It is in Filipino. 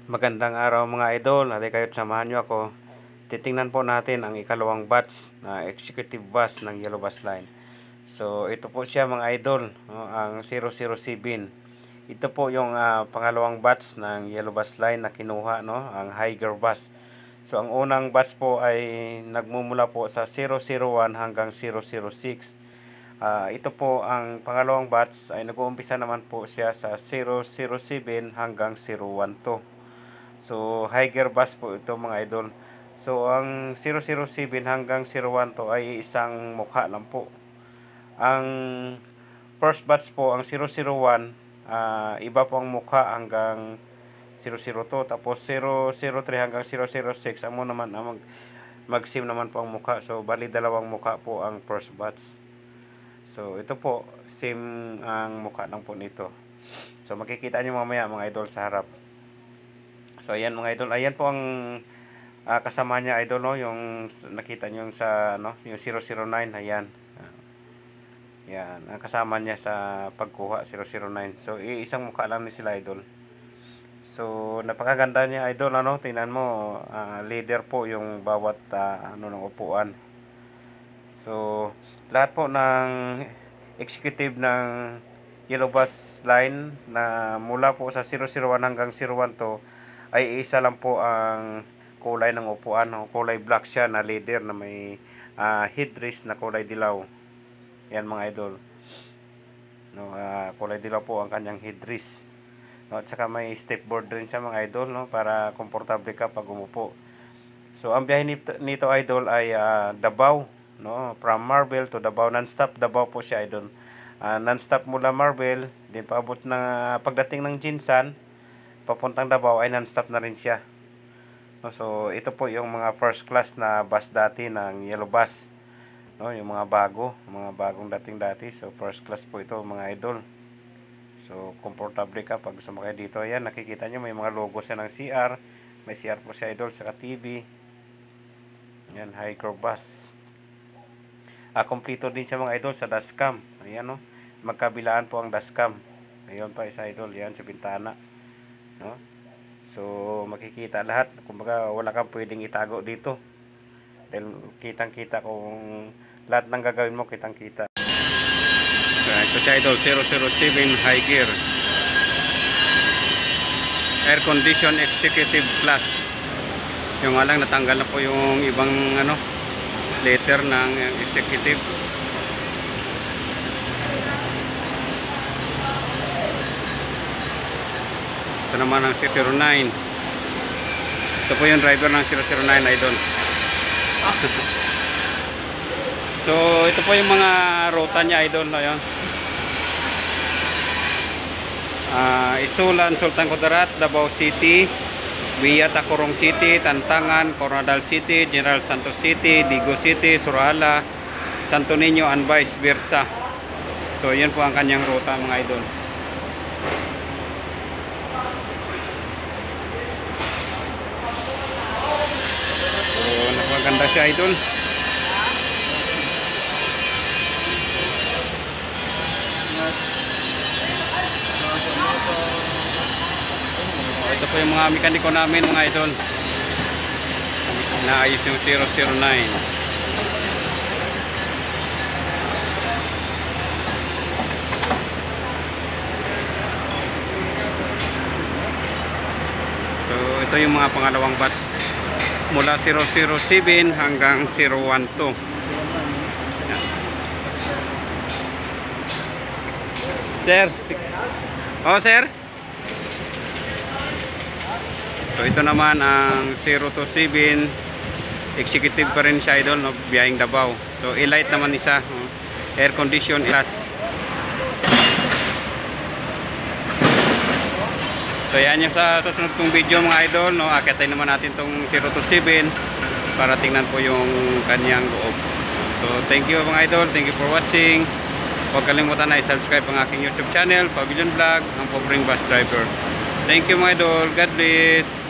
Magandang araw mga idol, hali kayo't samahan nyo ako. Titingnan po natin ang ikalawang batch na executive bus ng Yellow Bus Line. So ito po siya mga idol, no, ang 007. Ito po yung pangalawang batch ng Yellow Bus Line na kinuha, no, ang Higer bus. So ang unang batch po ay nagmumula po sa 001 hanggang 006. Ito po ang pangalawang batch ay nag-uumpisa naman po siya sa 007 hanggang 012. So, Higer bus po ito mga idol. So, ang 007 hanggang 012 ay isang mukha lang po. Ang first batch po, ang 001, iba po ang mukha hanggang 002. Tapos 003 hanggang 006, amo naman mag-sim naman po ang mukha. So, bali dalawang mukha po ang first batch. So, ito po, same ang mukha lang po nito. So, makikita nyo mamaya mga idol sa harap. So ayan mga idol, ayan po ang kasama niya idol, no, yung nakita niyo sa yung 009, ayan. Yan, ang kasama niya sa pagkuha 009. So isang mukha lang ni sila idol. So napakaganda niya idol, tingnan mo, leader po yung bawat ng upuan. So lahat po ng executive ng Yellow Bus Line na mula po sa 001 hanggang 012 ay isa lang po ang kulay ng upuan. Kulay black siya na leather na may headrest na kulay dilaw. Yan mga idol. Kulay dilaw po ang kanyang headrest. At saka may stepboard rin siya mga idol, para komportable ka pag umupo. So ang biyahe nito idol ay Davao, from Marbel to Davao, non-stop Davao po siya idol. Non-stop mula Marbel, din paabot na pagdating ng Jinsan papuntang Davao ay non-stop na rin siya. So ito po yung mga first class na bus dati ng Yellow Bus, yung mga bagong dating dati. So first class po ito mga idol. So komportable ka pag sumakay dito. Ayan, nakikita nyo may mga logo siya ng CR. May CR po siya idol, saka TV. Ayan, Higer bus. Kompleto din siya mga idol sa dashcam. Ayan, magkabilaan po ang dashcam. Ayun pa isa idol, yan sa bintana. So makikita lahat, kumbaga wala kang pwedeng itago dito dahil kitang kita kung lahat ng gagawin mo, kitang kita. Ito siya idol, 007 Higer air condition executive plus. Yung alang natanggal na po yung ibang letter ng executive. Ito naman ang 009. Ito po yung driver ng 009 idol. So ito po yung mga ruta niya idol, ayan. Isulan, Sultan Kudarat, Davao City, Via Tacurong City, Tantangan, Coronadal City, General Santos City, Digo City, Surala, Santo Niño, and vice versa. So yun po ang kanyang ruta mga idol. Napakaganda siya idol. Ito po yung mga mekaniko namin mga idol. Naayos yung 009. So ito yung mga pangalawang batch mula 007 hanggang 012. Yan. Sir. Oh, sir. So ito naman ang 027 executive pa rin siya idol, biyaheng Davao. So e-light naman isa, air condition class. So yan yung sa susunod kong video mga idol, akitin naman natin tong 027 para tingnan po yung kanyang loob. So thank you mga idol, thank you for watching. Huwag kalimutan na i-subscribe ang aking YouTube channel, Pavilion Vlog, ang pobreng bus driver. Thank you mga idol, God bless.